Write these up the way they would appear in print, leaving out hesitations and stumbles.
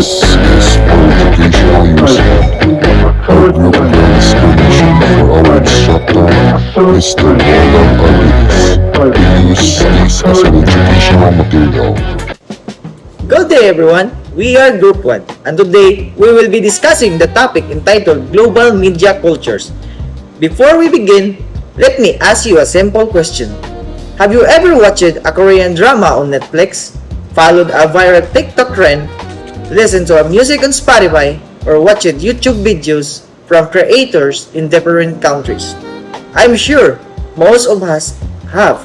This is for educational use. Our group grants permission for our instructor, Mr. Roland Arvides, to use this as an educational material. Good day everyone! We are Group 1 and today we will be discussing the topic entitled Global Media Cultures. Before we begin, let me ask you a simple question. Have you ever watched a Korean drama on Netflix, followed a viral TikTok trend, listened to a music on Spotify, or watched YouTube videos from creators in different countries? I'm sure most of us have.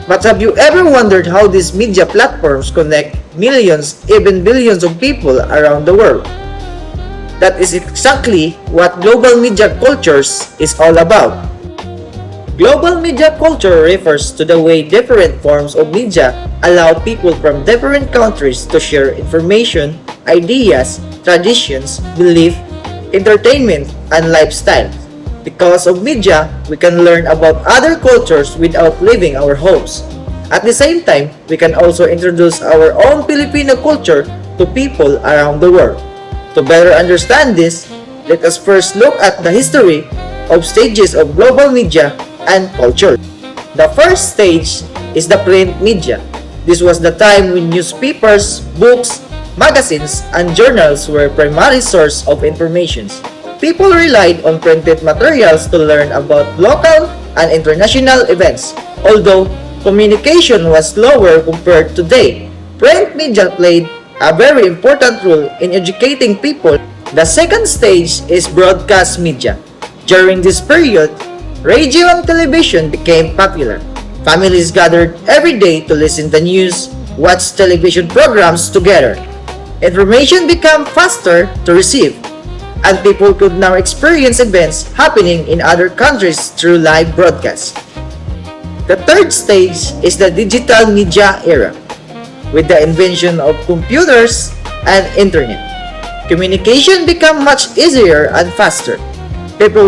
But have you ever wondered how these media platforms connect millions, even billions of people around the world? That is exactly what global media cultures is all about. Global media culture refers to the way different forms of media allow people from different countries to share information, ideas, traditions, belief, entertainment, and lifestyle. Because of media, we can learn about other cultures without leaving our homes. At the same time, we can also introduce our own Filipino culture to people around the world. To better understand this, let us first look at the history of stages of global media and culture. The first stage is the print media. This was the time when newspapers, books, magazines, and journals were primary source of information. People relied on printed materials to learn about local and international events. Although communication was slower compared to today, print media played a very important role in educating people. The second stage is broadcast media. During this period, radio and television became popular. Families gathered every day to listen to news, watch television programs together. Information became faster to receive, and people could now experience events happening in other countries through live broadcasts. The third stage is the digital media era. With the invention of computers and internet, communication became much easier and faster. People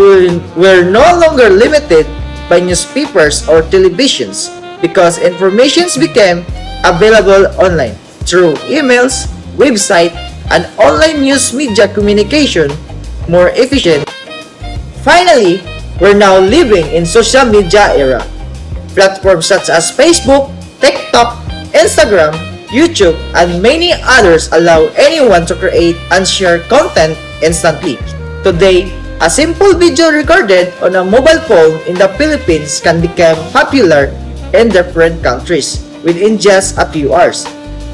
were no longer limited by newspapers or televisions because information became available online through emails, websites, and online news media communication more efficient. Finally, we're now living in social media era. Platforms such as Facebook, TikTok, Instagram, YouTube, and many others allow anyone to create and share content instantly. Today, a simple video recorded on a mobile phone in the Philippines can become popular in different countries within just a few hours.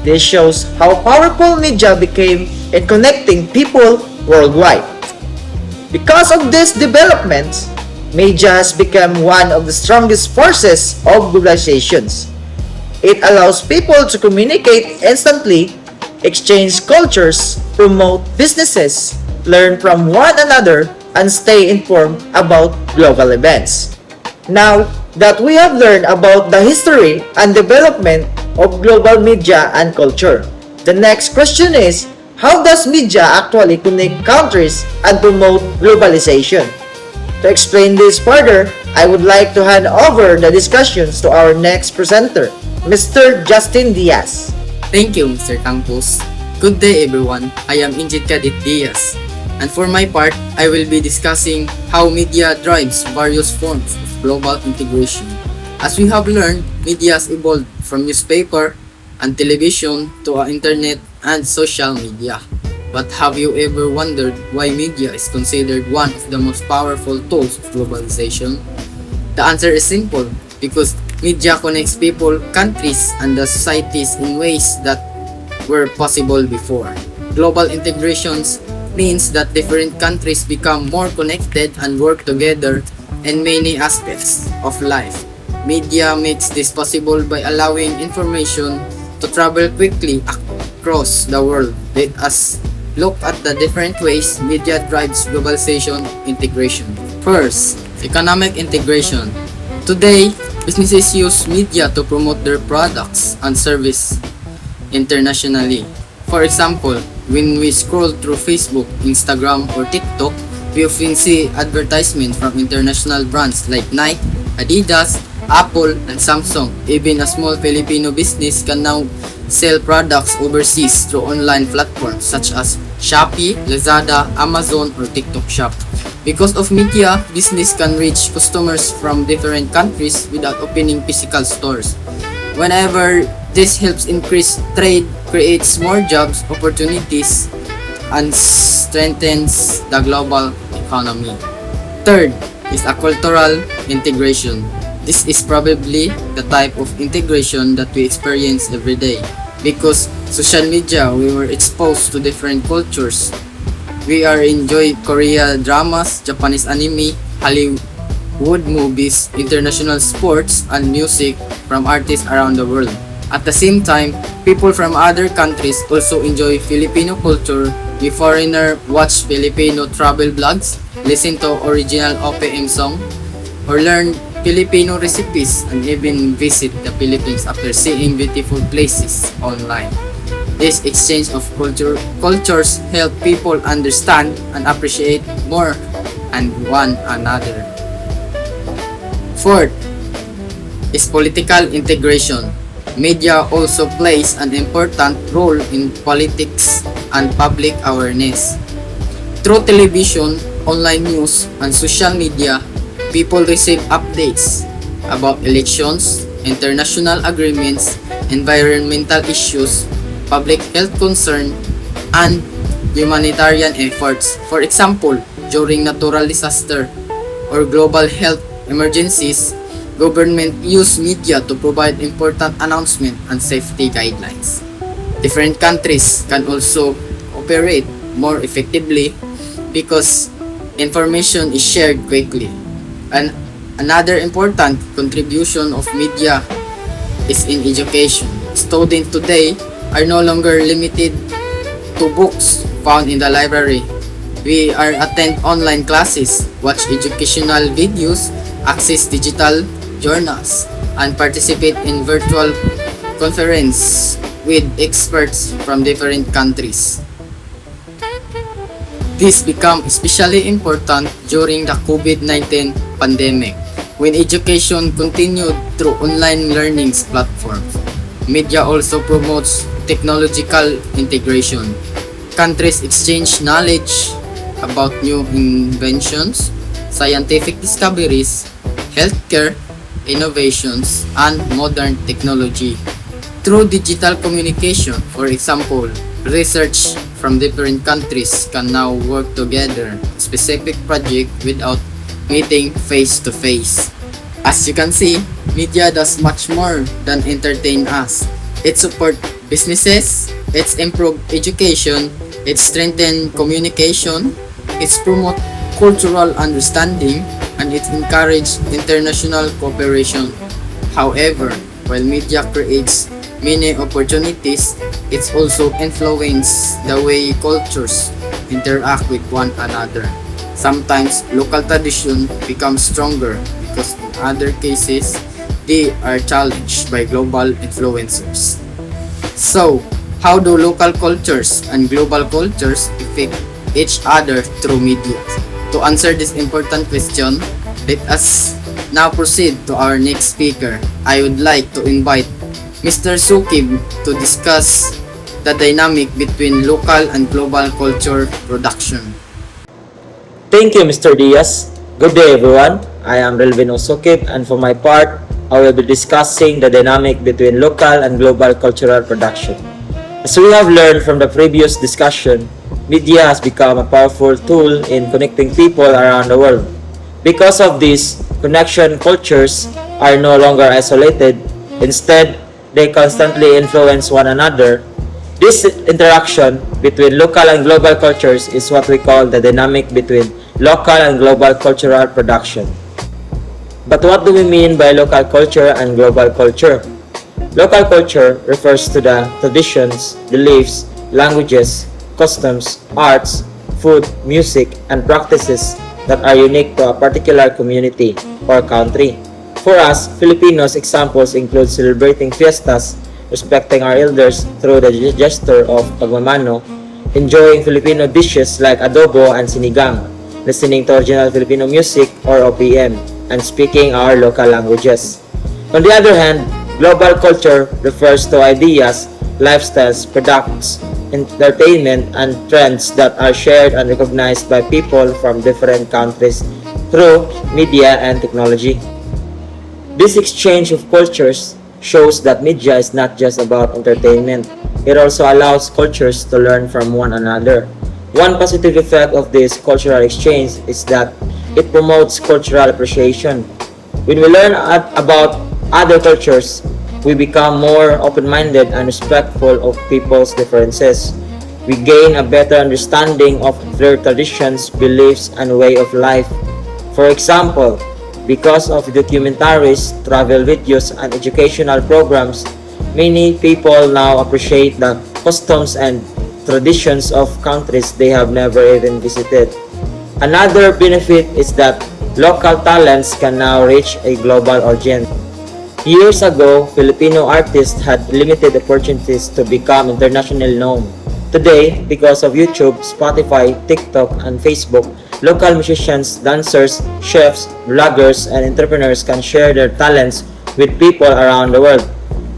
This shows how powerful media became in connecting people worldwide. Because of these developments, media has become one of the strongest forces of globalizations. It allows people to communicate instantly, exchange cultures, promote businesses, learn from one another, and stay informed about global events. Now that we have learned about the history and development of global media and culture, the next question is, how does media actually connect countries and promote globalization? To explain this further, I would like to hand over the discussions to our next presenter, Mr. Justin Diaz. Thank you, Mr. Campos. Good day, everyone. I am Injit Kadit Diaz. And for my part, I will be discussing how media drives various forms of global integration. As we have learned, media has evolved from newspaper and television to internet and social media. But have you ever wondered why media is considered one of the most powerful tools of globalization? The answer is simple, because media connects people, countries, and the societies in ways that were possible before. Global integrations means that different countries become more connected and work together in many aspects of life. Media makes this possible by allowing information to travel quickly across the world. Let us look at the different ways media drives globalization integration. First, economic integration. Today, businesses use media to promote their products and service internationally. For example, when we scroll through Facebook, Instagram, or TikTok, we often see advertisements from international brands like Nike, Adidas, Apple and Samsung. Even a small Filipino business can now sell products overseas through online platforms such as Shopee, Lazada, Amazon, or TikTok Shop. Because of media, business can reach customers from different countries without opening physical stores. Whenever this helps increase trade, creates more jobs, opportunities, and strengthens the global economy. Third is a cultural integration. This is probably the type of integration that we experience every day. Because social media, we were exposed to different cultures. We are enjoy Korean dramas, Japanese anime, Hollywood movies, international sports, and music from artists around the world. At the same time, people from other countries also enjoy Filipino culture. We foreigner watch Filipino travel vlogs, listen to original OPM song, or learn Filipino recipes and even visit the Philippines after seeing beautiful places online. This exchange of cultures help people understand and appreciate more and one another. Fourth is political integration. Media also plays an important role in politics and public awareness. Through television, online news, and social media, people receive updates about elections, international agreements, environmental issues, public health concern, and humanitarian efforts. For example, during natural disaster or global health emergencies, government use media to provide important announcement and safety guidelines. Different countries can also operate more effectively because information is shared quickly. And another important contribution of media is in education. Students today are no longer limited to books found in the library. We are attend online classes, watch educational videos, access digital journals, and participate in virtual conference with experts from different countries. This became especially important during the COVID-19 pandemic, when education continued through online learning platforms. Media also promotes technological integration. Countries exchange knowledge about new inventions, scientific discoveries, healthcare, innovations, and modern technology. Through digital communication, for example, research from different countries can now work together on specific project without meeting face to face. As you can see, media does much more than entertain us. It supports businesses, it improves education, it strengthens communication, it promotes cultural understanding, and it encourages international cooperation. However, while media creates many opportunities, it also influences the way cultures interact with one another. Sometimes local tradition becomes stronger because in other cases, they are challenged by global influencers. So, how do local cultures and global cultures affect each other through media? To answer this important question, let us now proceed to our next speaker. I would like to invite Mr. Sukib to discuss the dynamic between local and global culture production. Thank you, Mr. Diaz. Good day, everyone. I am Relvin Osokip, and for my part, I will be discussing the dynamic between local and global cultural production. As we have learned from the previous discussion, media has become a powerful tool in connecting people around the world. Because of this, connection cultures are no longer isolated. Instead, they constantly influence one another. This interaction between local and global cultures is what we call the dynamic between local and global cultural production. But what do we mean by local culture and global culture? Local culture refers to the traditions, beliefs, languages, customs, arts, food, music, and practices that are unique to a particular community or country. For us, Filipinos, examples include celebrating fiestas, respecting our elders through the gesture of pagmamano, enjoying Filipino dishes like adobo and sinigang, listening to original Filipino music or OPM, and speaking our local languages. On the other hand, global culture refers to ideas, lifestyles, products, entertainment, and trends that are shared and recognized by people from different countries through media and technology. This exchange of cultures shows that media is not just about entertainment. It also allows cultures to learn from one another. One positive effect of this cultural exchange is that it promotes cultural appreciation. When we learn about other cultures, we become more open-minded and respectful of people's differences. We gain a better understanding of their traditions, beliefs, and way of life. For example, because of documentaries, travel videos, and educational programs, many people now appreciate the customs and traditions of countries they have never even visited. Another benefit is that local talents can now reach a global audience. Years ago, Filipino artists had limited opportunities to become internationally known. Today, because of YouTube, Spotify, TikTok, and Facebook, local musicians, dancers, chefs, bloggers, and entrepreneurs can share their talents with people around the world.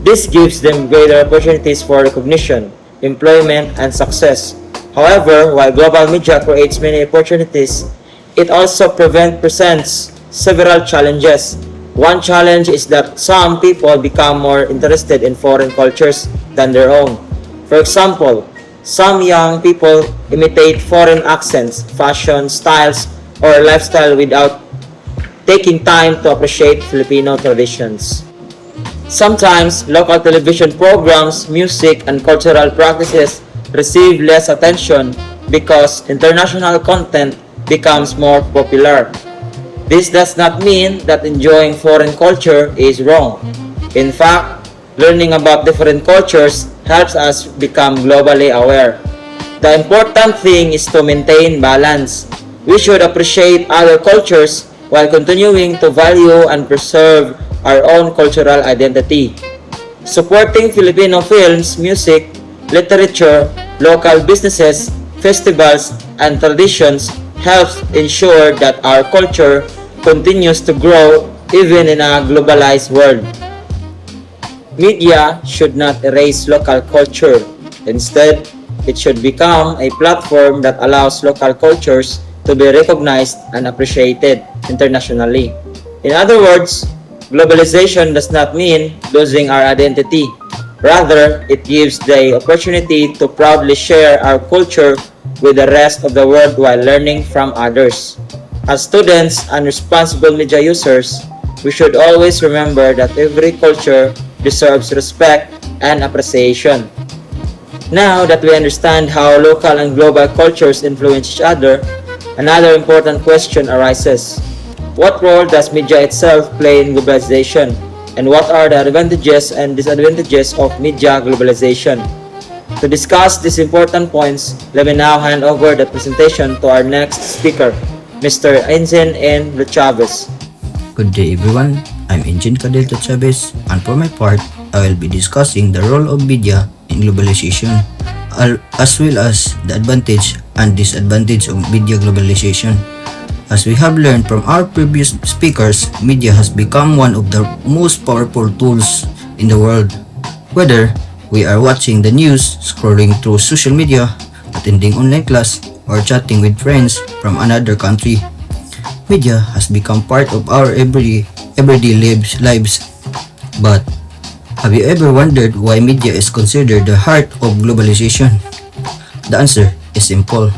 This gives them greater opportunities for recognition, employment, and success. However, while global media creates many opportunities, it also presents several challenges. One challenge is that some people become more interested in foreign cultures than their own. For example, some young people imitate foreign accents, fashion styles, or lifestyle without taking time to appreciate Filipino traditions. Sometimes, local television programs, music, and cultural practices receive less attention because international content becomes more popular. This does not mean that enjoying foreign culture is wrong. In fact, learning about different cultures helps us become globally aware. The important thing is to maintain balance. We should appreciate other cultures while continuing to value and preserve our own cultural identity. Supporting Filipino films, music, literature, local businesses, festivals, and traditions helps ensure that our culture continues to grow even in a globalized world. Media should not erase local culture. Instead, it should become a platform that allows local cultures to be recognized and appreciated internationally. In other words, globalization does not mean losing our identity. Rather, it gives the opportunity to proudly share our culture with the rest of the world while learning from others. As students and responsible media users, we should always remember that every culture deserves respect and appreciation. Now that we understand how local and global cultures influence each other, another important question arises. What role does media itself play in globalization? And what are the advantages and disadvantages of media globalization? To discuss these important points, let me now hand over the presentation to our next speaker, Mr. Enzen N. Chavez. Good day everyone, I'm Engin Cadelto Chavez, and for my part, I will be discussing the role of media in globalization, as well as the advantage and disadvantage of media globalization. As we have learned from our previous speakers, media has become one of the most powerful tools in the world. Whether we are watching the news, scrolling through social media, attending online class, or chatting with friends from another country, media has become part of our everyday lives. But have you ever wondered why media is considered the heart of globalization? The answer is simple.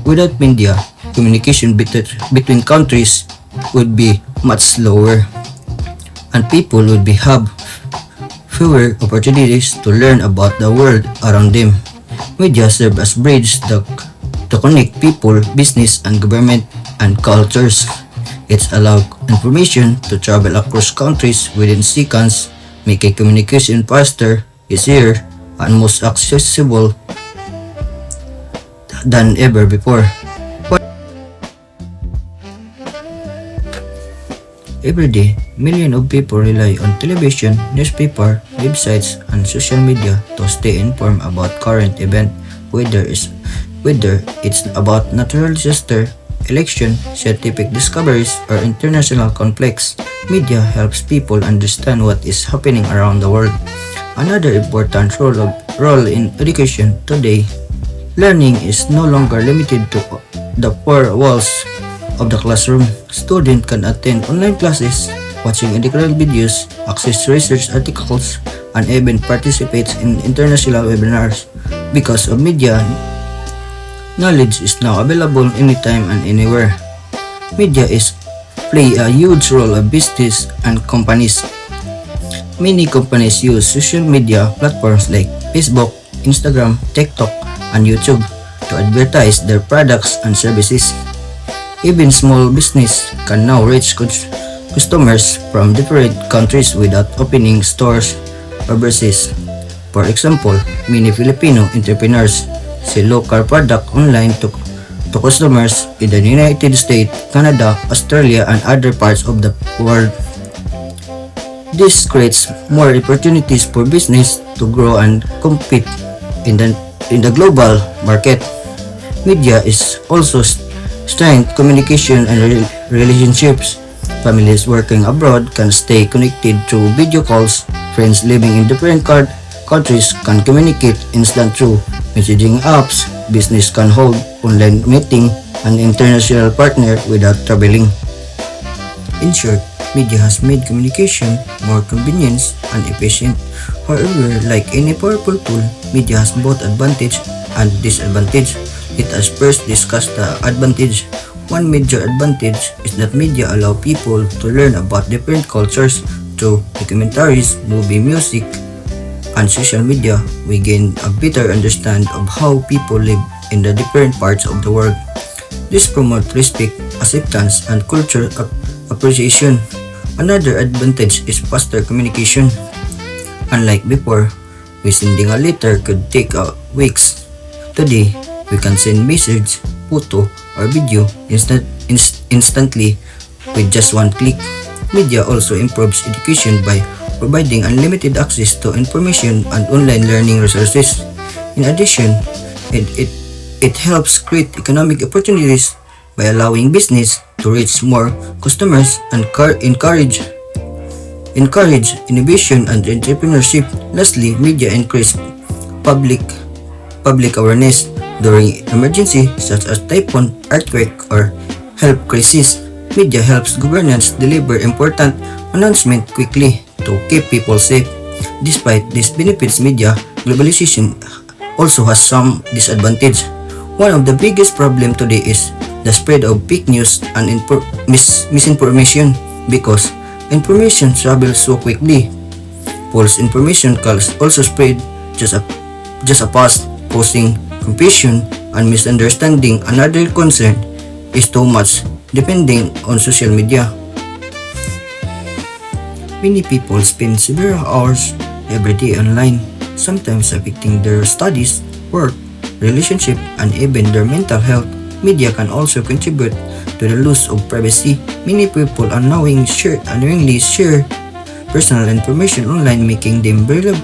Without media, communication between countries would be much slower, and people would have fewer opportunities to learn about the world around them. Media serve as bridge to connect people, business, and government and cultures. It's allowed information to travel across countries within seconds, making communication faster, easier, and most accessible than ever before. Every day, millions of people rely on television, newspaper, websites, and social media to stay informed about current events, whether it's about natural disaster, election, scientific discoveries, or international conflicts. Media helps people understand what is happening around the world. Another important role in education today, learning is no longer limited to the four walls of the classroom. Students can attend online classes, watching educational videos, access research articles, and even participate in international webinars. Because of media, knowledge is now available anytime and anywhere. Media play a huge role of business and companies. Many companies use social media platforms like Facebook, Instagram, TikTok, and YouTube to advertise their products and services. Even small business can now reach customers from different countries without opening stores overseas. For example, many Filipino entrepreneurs sell local product online to customers in the United States, Canada, Australia, and other parts of the world. This creates more opportunities for business to grow and compete in the global market. Media is also strength communication and relationships. Families working abroad can stay connected through video calls. Friends living in different countries can communicate instant through messaging apps. Business can hold online meeting and international partner without traveling. In short, media has made communication more convenient and efficient. However, like any powerful tool, media has both advantage and disadvantage. Let us first discuss the advantage. One major advantage is that media allow people to learn about different cultures through documentaries, movie, music, and social media. We gain a better understanding of how people live in the different parts of the world. This promotes respect, acceptance, and cultural appreciation. Another advantage is faster communication. Unlike before, sending a letter could take weeks. Today, we can send message, photo, or video instantly with just one click. Media also improves education by providing unlimited access to information and online learning resources. In addition, it helps create economic opportunities by allowing business to reach more customers and encourage innovation and entrepreneurship. Lastly, media increase public awareness during emergency such as typhoon, earthquake, or health crisis. Media helps governments deliver important announcements quickly to keep people safe. Despite these benefits, media globalization also has some disadvantage. One of the biggest problems today is the spread of fake news and misinformation. Because information travels so quickly, false information can also spread just a fast, causing confusion and misunderstanding. Another concern is too much depending on social media. Many people spend several hours every day online, sometimes affecting their studies, work, relationship, and even their mental health. Media can also contribute to the loss of privacy. Many people unknowingly share personal information online, making them vulnerable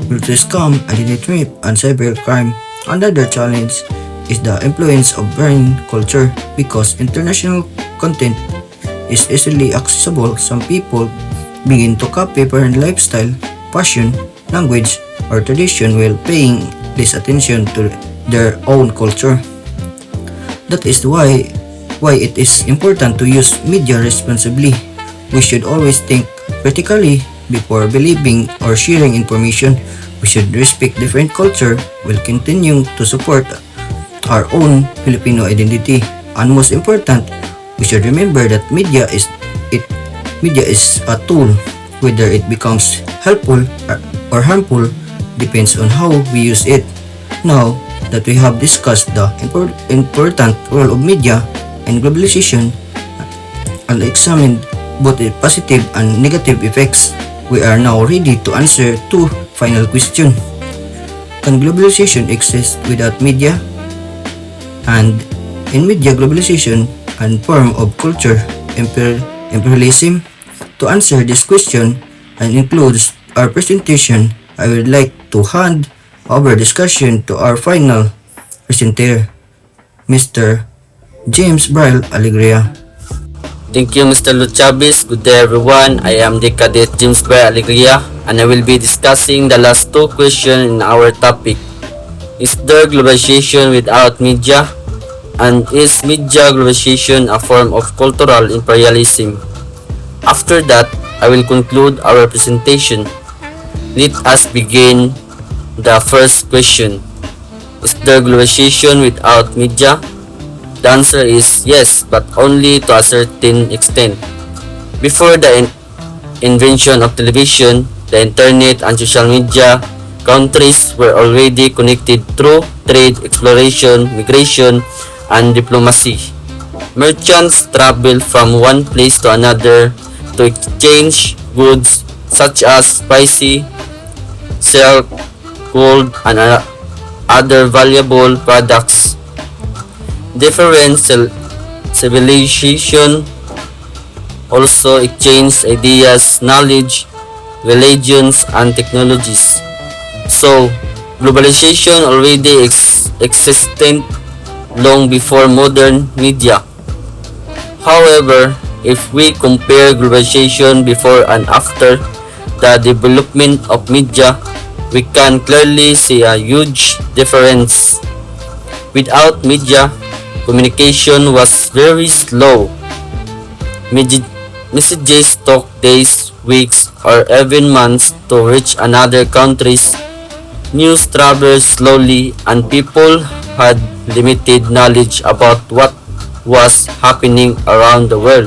to scam, identity theft, and cybercrime. Another challenge is the influence of brand culture. Because international content is easily accessible, some people begin to copy foreign lifestyle, fashion, language, or tradition while paying less attention to their own culture. That is why it is important to use media responsibly. We should always think critically before believing or sharing information. We should respect different culture while continuing to support our own Filipino identity. And most important, we should remember that media is a tool. Whether it becomes helpful or harmful depends on how we use it. Now that we have discussed the important role of media and globalization and examined both its positive and negative effects, we are now ready to answer two final questions. Can globalization exist without media? And in media globalization and form of culture imperialism? To answer this question and includes our presentation, I would like to hand over discussion to our final presenter, Mr. James Bryle Alegria. Thank you, Mr. Luchabis. Good day, everyone. I am the Cadet James Bay Alegria, and I will be discussing the last two questions in our topic. Is there globalization without media? And is media globalization a form of cultural imperialism? After that, I will conclude our presentation. Let us begin the first question. Is there globalization without media? The answer is yes, but only to a certain extent. Before the invention of television, the internet, and social media, countries were already connected through trade, exploration, migration, and diplomacy. Merchants traveled from one place to another to exchange goods such as spices, silk, gold, and other valuable products. Different civilizations also exchange ideas, knowledge, religions, and technologies. So, globalization already existed long before modern media. However, if we compare globalization before and after the development of media, we can clearly see a huge difference. Without media, communication was very slow. Messages took days, weeks, or even months to reach another countries. News traveled slowly, and people had limited knowledge about what was happening around the world.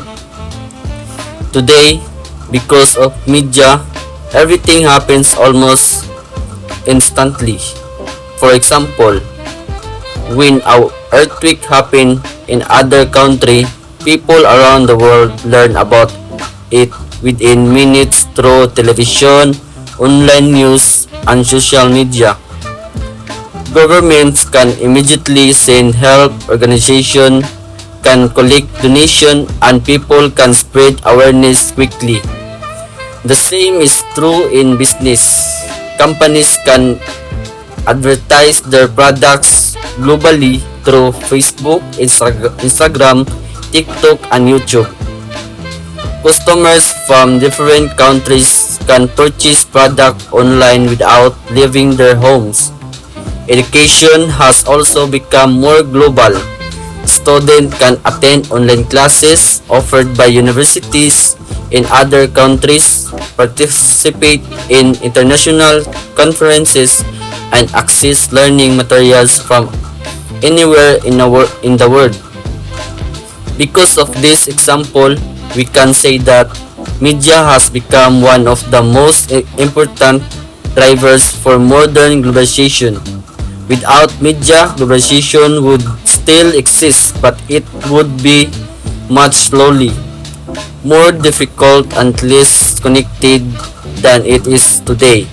Today, because of media, everything happens almost instantly. For example, when an earthquake happens in other country, people around the world learn about it within minutes through television, online news, and social media. Governments can immediately send help, organizations can collect donation, and people can spread awareness quickly. The same is true in business. Companies can advertise their products globally through Facebook, Instagram, TikTok, and YouTube. Customers from different countries can purchase products online without leaving their homes. Education has also become more global. Students can attend online classes offered by universities in other countries, participate in international conferences, and access learning materials from anywhere in the world. Because of this example, we can say that media has become one of the most important drivers for modern globalization. Without media, globalization would still exist, but it would be much slowly, more difficult, and less connected than it is today.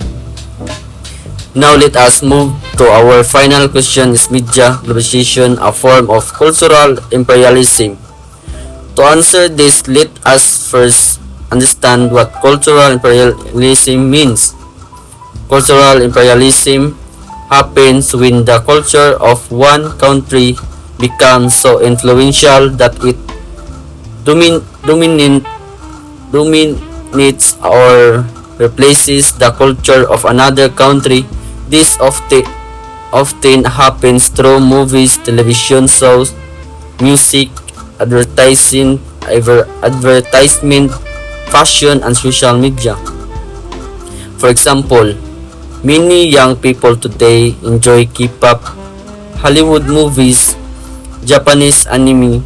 Now let us move to our final question. Is media globalization a form of cultural imperialism? To answer this, let us first understand what cultural imperialism means. Cultural imperialism happens when the culture of one country becomes so influential that it dominates or replaces the culture of another country. This often happens through movies, television shows, music, advertisement, fashion, and social media. For example, many young people today enjoy K-pop, Hollywood movies, Japanese anime,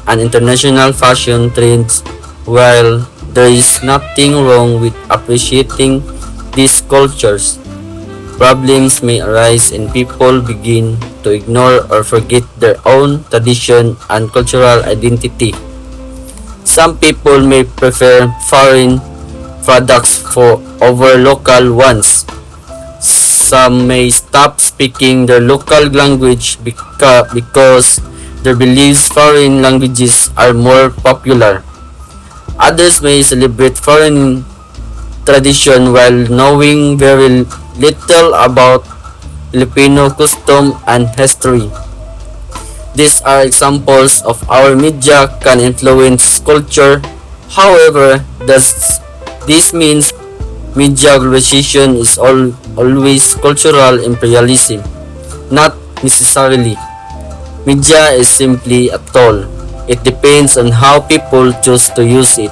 and international fashion trends. While there is nothing wrong with appreciating these cultures, problems may arise and people begin to ignore or forget their own tradition and cultural identity. Some people may prefer foreign products over local ones. Some may stop speaking their local language because their beliefs foreign languages are more popular. Others may celebrate foreign tradition while knowing very little about Filipino custom and history. These are examples of our media can influence culture. However, does this means media globalization is always cultural imperialism? Not necessarily. Media is simply a tool. It depends on how people choose to use it.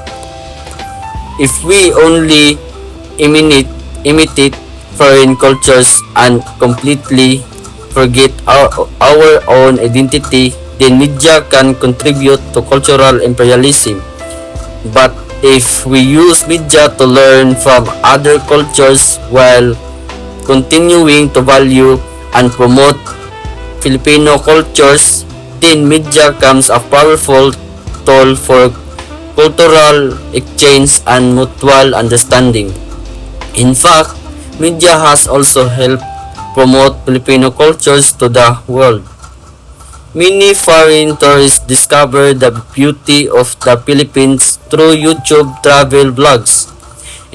If we only imitate foreign cultures and completely forget our own identity, then media can contribute to cultural imperialism. But if we use media to learn from other cultures while continuing to value and promote Filipino cultures, then media becomes a powerful tool for cultural exchange and mutual understanding. In fact, media has also helped promote Filipino cultures to the world. Many foreign tourists discover the beauty of the Philippines through YouTube travel vlogs.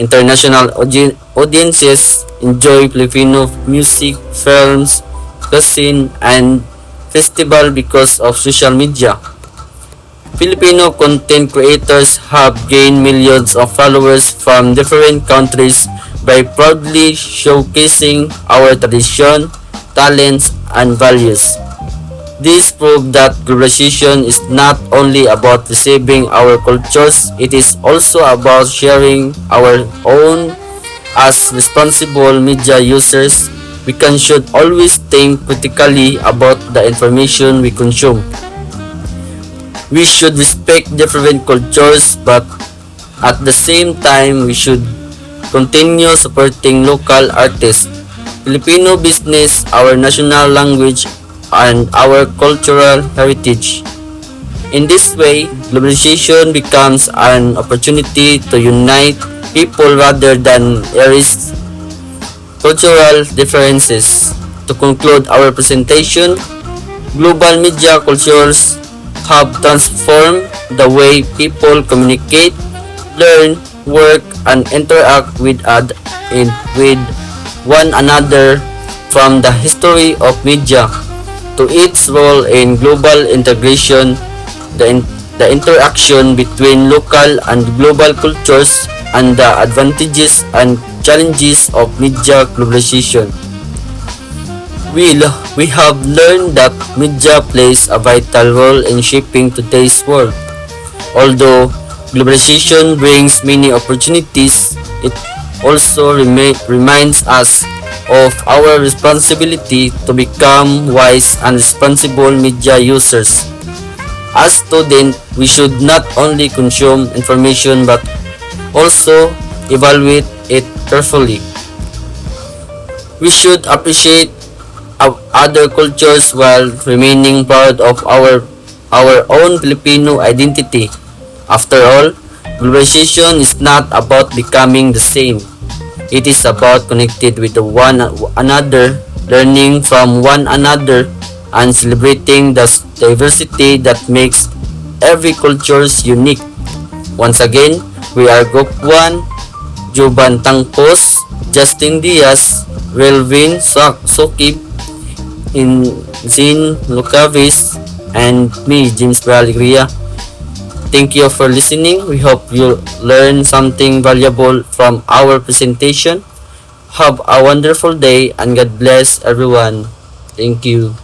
International audiences enjoy Filipino music, films, cuisine, and festival because of social media. Filipino content creators have gained millions of followers from different countries by proudly showcasing our tradition, talents, and values. This proves that globalization is not only about receiving our cultures, it is also about sharing our own. As responsible media users, we should always think critically about the information we consume. We should respect different cultures, but at the same time, we should continue supporting local artists, Filipino business, our national language, and our cultural heritage. In this way, globalization becomes an opportunity to unite people rather than erase cultural differences. To conclude our presentation, global media cultures have transformed the way people communicate, learn, work, and interact with one another. From the history of media to its role in global integration, the interaction between local and global cultures, and the advantages and challenges of media globalization. We have learned that media plays a vital role in shaping today's world. Although globalization brings many opportunities, it also reminds us of our responsibility to become wise and responsible media users. As students, we should not only consume information but also evaluate it carefully. We should appreciate other cultures while remaining proud of our own Filipino identity. After all, globalization is not about becoming the same. It is about connected with one another, learning from one another, and celebrating the diversity that makes every culture unique. Once again, we are Group 1, Juban Tangpos, Justin Diaz, Relvin Sokib, Zin Lucavis, and me, James Alegria. Thank you for listening. We hope you learn something valuable from our presentation. Have a wonderful day and God bless everyone. Thank you.